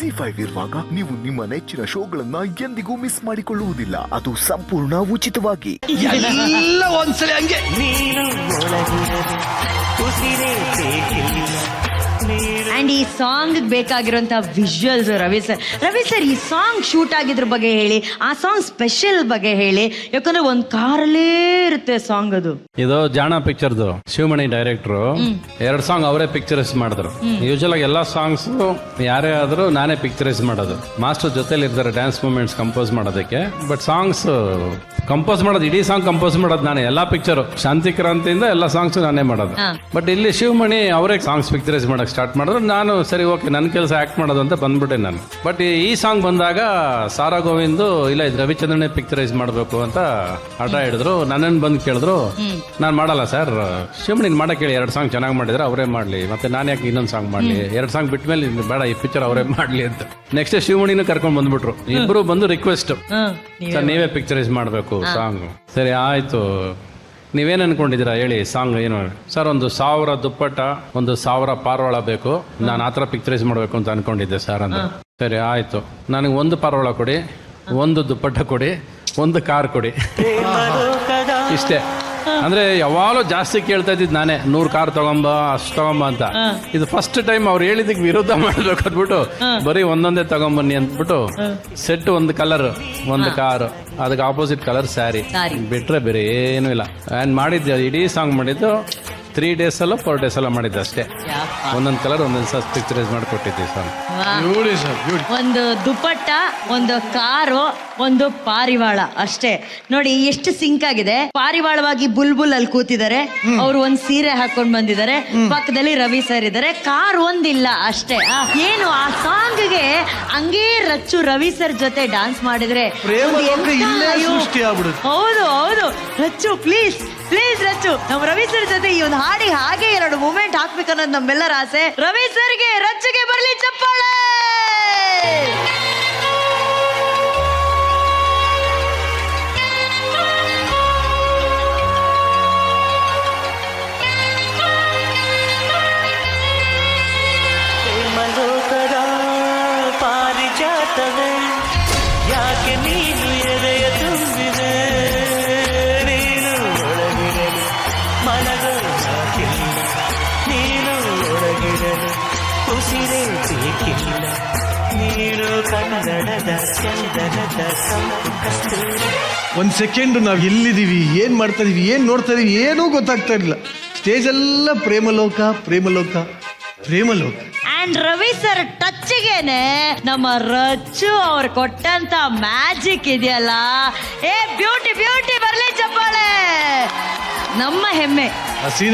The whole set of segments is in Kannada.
ZEE5 ಇರುವಾಗ ನೀವು ನಿಮ್ಮ ನೆಚ್ಚಿನ ಶೋಗಳನ್ನ ಎಂದಿಗೂ ಮಿಸ್ ಮಾಡಿಕೊಳ್ಳುವುದಿಲ್ಲ. ಅದು ಸಂಪೂರ್ಣ ಉಚಿತವಾಗಿ. ಎಲ್ಲ ಒಂದ್ಸಲ ಹಂಗೆ ಅಂಡ್ ಈ ಸಾಂಗ್ ಬೇಕಾಗಿರುವಂತ ವಿಜುವಲ್ಸ್ ರವಿ ಸರ್ ಈ ಸಾಂಗ್ ಶೂಟ್ ಆಗಿದ್ರ ಬಗ್ಗೆ ಹೇಳಿ, ಆ ಸಾಂಗ್ ಸ್ಪೆಷಲ್ ಬಗ್ಗೆ ಹೇಳಿ. ಯಾಕಂದ್ರೆ ಒಂದ್ ಕಾರಲ್ಲೇ ಇರುತ್ತೆ ಸಾಂಗ್. ಅದು ಇದು ಜಾಣ ಪಿಕ್ಚರ್ದು ಶಿವಮಣಿ ಡೈರೆಕ್ಟ್ರು 2 ಸಾಂಗ್ ಅವರೇ ಪಿಕ್ಚರೈಸ್ ಮಾಡಿದ್ರು. ಯೂಶಲ್ ಆಗಿ ಎಲ್ಲಾ ಸಾಂಗ್ಸ್ ಯಾರೇ ಆದ್ರೂ ನಾನೇ ಪಿಕ್ಚರೈಸ್ ಮಾಡೋದು. ಮಾಸ್ಟರ್ ಜೊತೆಲಿ ಇರ್ತಾರೆ ಡ್ಯಾನ್ಸ್ ಮೂಮೆಂಟ್ಸ್ ಕಂಪೋಸ್ ಮಾಡೋದಕ್ಕೆ. ಬಟ್ ಸಾಂಗ್ಸ್ ಕಂಪೋಸ್ ಮಾಡೋದು, ಇಡೀ ಸಾಂಗ್ ಕಂಪೋಸ್ ಮಾಡೋದು ನಾನೇ. ಎಲ್ಲಾ ಪಿಕ್ಚರ್ ಶಾಂತಿ ಕ್ರಾಂತಿಯಿಂದ ಎಲ್ಲಾ ಸಾಂಗ್ಸ್ ನಾನೇ ಮಾಡೋದು. ಬಟ್ ಇಲ್ಲಿ ಶಿವಮಣಿ ಅವರೇ ಸಾಂಗ್ಸ್ ಪಿಕ್ಚರೈಸ್ ಮಾಡಕ್ ಸ್ಟಾರ್ಟ್ ಮಾಡಿದ್ರು. ನಾನು ಸರಿ ಓಕೆ ನನ್ನ ಕೆಲಸ ಆಕ್ಟ್ ಮಾಡೋದು ಅಂತ ಬಂದ್ಬಿಟ್ಟೆ ನಾನು. ಬಟ್ ಈ ಸಾಂಗ್ ಬಂದಾಗ ಸಾರಾ ಗೋವಿಂದ್ ಇಲ್ಲ ಇದು ರವಿಚಂದ್ರನೇ ಪಿಕ್ಚರೈಸ್ ಮಾಡಬೇಕು ಅಂತ ಹಠ ಹಿಡಿದ್ರು. ನನ್ನನ್ನು ಬಂದು ಕೇಳಿದ್ರು. ನಾನು ಮಾಡಲ್ಲ ಸರ್, ಶಿವಮಣಿ ಮಾಡಕ್ಕೆ ಹೇಳಿ, 2 ಸಾಂಗ್ ಚೆನ್ನಾಗಿ ಮಾಡಿದ್ರೆ ಅವರೇ ಮಾಡ್ಲಿ, ಮತ್ತೆ ನಾನು ಯಾಕೆ ಇನ್ನೊಂದು ಸಾಂಗ್ ಮಾಡ್ಲಿ, 2 ಸಾಂಗ್ ಬಿಟ್ಮೇಲೆ ಬೇಡ ಈ ಪಿಕ್ಚರ್ ಅವರೇ ಮಾಡ್ಲಿ ಅಂತ. ನೆಕ್ಸ್ಟ್ ಶಿವಮಣಿನೂ ಕರ್ಕೊಂಡ್ ಬಂದ್ಬಿಟ್ರು. ಇಬ್ರು ಬಂದು ರಿಕ್ವೆಸ್ಟ್, ಸರ್ ನೀವೇ ಪಿಕ್ಚರೈಸ್ ಮಾಡಬೇಕು ಸಾಂಗ್. ಸರಿ ಆಯ್ತು, ನೀವೇನು ಅನ್ಕೊಂಡಿದ್ದೀರಾ ಹೇಳಿ ಸಾಂಗ್ ಏನು ಸರ್? 1000 ದುಪ್ಪಟ್ಟ 1000 ಪಾರ್ವಾಳ ಬೇಕು, ನಾನು ಆ ಥರ ಪಿಕ್ಚರೈಸ್ ಮಾಡಬೇಕು ಅಂತ ಅನ್ಕೊಂಡಿದ್ದೆ ಸರ್ ಅಂತ. ಸರಿ ಆಯ್ತು, ನನಗೆ 1 ಪಾರ್ವಾಳ ಕೊಡಿ, 1 ದುಪ್ಪಟ್ಟ ಕೊಡಿ, 1 ಕಾರ್ ಕೊಡಿ, ಇಷ್ಟೇ. ಅಂದ್ರೆ ಯಾವಾಗಲೂ ಜಾಸ್ತಿ ಕೇಳ್ತಾ ಇದ್ದಿದ್ದು ನಾನೇ, 100 ಕಾರ್ ತಗೊಂಬ ಅಷ್ಟು ತಗೊಂಬ ಅಂತ. ಇದು ಫಸ್ಟ್ ಟೈಮ್ ಅವ್ರು ಹೇಳಿದಕ್ಕೆ ವಿರೋಧ ಮಾಡ್ಬೇಕು ಅಂದ್ಬಿಟ್ಟು ಬರೀ ಒಂದೊಂದೇ ತಗೊಂಬನ್ನಿ ಅಂದ್ಬಿಟ್ಟು ಸೆಟ್ 1 ಕಲರ್ 1 ಕಾರ್, ಅದಕ್ಕೆ ಆಪೋಸಿಟ್ ಕಲರ್ ಸ್ಯಾರಿ, ಬಿಟ್ರೆ ಬೇರೆ ಏನೂ ಇಲ್ಲ. ಆ್ಯಂಡ್ ಮಾಡಿದ್ದೆ ಇಡೀ ಸಾಂಗ್ ಮಾಡಿದ್ದು 3 days 4 days ಮಾಡಿದ್ದೆ ಅಷ್ಟೇ. ಒಂದೊಂದು ಕಲರ್ ಒಂದೊಂದು ಪಿಕ್ಚರೈಸ್ ಮಾಡಿಕೊಟ್ಟಿದ್ದೆ ಸಾಂಗ್. ಒಂದು ದುಪ್ಪಟ್ಟ, 1 ಕಾರು, 1 ಪಾರಿವಾಳ ಅಷ್ಟೇ. ನೋಡಿ ಎಷ್ಟು ಸಿಂಕ್ ಆಗಿದೆ. ಪಾರಿವಾಳವಾಗಿ ಬುಲ್ಬುಲ್ ಅಲ್ಲಿ ಕೂತಿದ್ದಾರೆ, ಅವ್ರು 1 ಸೀರೆ ಹಾಕೊಂಡ್ ಬಂದಿದ್ದಾರೆ, ಪಕ್ಕದಲ್ಲಿ ರವಿ ಸರ್ ಇದ್ದಾರೆ, ಕಾರ್ ಒಂದಿಲ್ಲ ಅಷ್ಟೇ. ಏನು ಆ ಸಾಂಗ್ಗೆ ಹಂಗೇ ರಚ್ಚು ರವಿ ಸರ್ ಜೊತೆ ಡಾನ್ಸ್ ಮಾಡಿದ್ರೆ ಹೌದು ಹೌದು. ರಚ್ಚು ಪ್ಲೀಸ್ ಪ್ಲೀಸ್ ರಚ್ಚು, ನಮ್ಮ ರವಿ ಸರ್ ಜೊತೆ ಈ ಒಂದು ಹಾಡಿ ಹಾಗೆ 2 ಮೂಮೆಂಟ್ ಹಾಕ್ಬೇಕನ್ನೋದು ನಮ್ಮೆಲ್ಲರ ಆಸೆ. ರವಿ ಸರ್ಗೆ ರಚ್ಚುಗೆ ಬರ್ಲಿ ಚಪ್ಪಾಳೆ. ಮಲೋಕದ ಪಾರಿಜಾತವೇ, ಯಾಕೆ ನೀನು ಎದೆಯ ತುಂಬಿದೆ, ನೀನು ಒಳಗಿರಲು ಮನಗಾಕಿಲ್ಲ, ನೀನು ಒಳಗಿರಲು ಉಸಿರೇ ಬೇಕಿಲ್ಲ, ನೀನು ಕನ್ನಡದ ಚಂದನದ ಸಂಪು ಕಸ್ತೂರಿ. 1 ಸೆಕೆಂಡ್ ನಾವು ಎಲ್ಲಿದ್ದೀವಿ, ಏನ್ ಮಾಡ್ತಾ ಇದೀವಿ, ಏನ್ ನೋಡ್ತಾ ಇದೀವಿ ಏನೂ ಗೊತ್ತಾಗ್ತಾ ಇರಲಿಲ್ಲ. ಸ್ಟೇಜ್ ಎಲ್ಲ ಪ್ರೇಮಲೋಕ ಪ್ರೇಮಲೋಕ ಪ್ರೇಮಲೋಕ. ಅಂಡ್ ರವಿ ಸರ್ ಟಚ್ಗೆನೆ ನಮ್ಮ ರಚ್ಚು ಅವ್ರು ಕೊಟ್ಟಂತ ಮ್ಯಾಜಿಕ್ ಇದೆಯಲ್ಲ, ಏ ಬ್ಯೂಟಿ ಬ್ಯೂಟಿ ಬರ್ಲಿ ಚಪ್ಪಾಳೆ. ನಮ್ಮ ಹೆಮ್ಮೆ,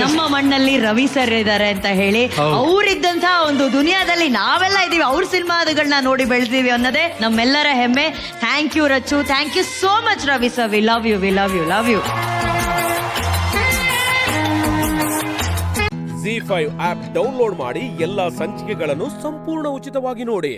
ನಮ್ಮ ಮಣ್ಣಲ್ಲಿ ರವಿ ಸರ್ ಇದ್ದಾರೆ ಅಂತ ಹೇಳಿ. ಅವರಿದ್ದಂತಹ ಒಂದು ದುನಿಯಾದಲ್ಲಿ ನಾವೆಲ್ಲ ಇದೀವಿ, ಅವ್ರ ಸಿನಿಮಾಗಳನ್ನ ನೋಡಿ ಬೆಳೆದೀವಿ ಅನ್ನೋದೇ ನಮ್ಮೆಲ್ಲರ ಹೆಮ್ಮೆ. Thank you Rachchu, thank you so much Ravi sir. We love you, we love you, love you. ZEE5 app download ಮಾಡಿ ಎಲ್ಲಾ ಸಂಚಿಕೆಗಳನ್ನು ಸಂಪೂರ್ಣ ಉಚಿತವಾಗಿ ನೋಡಿ.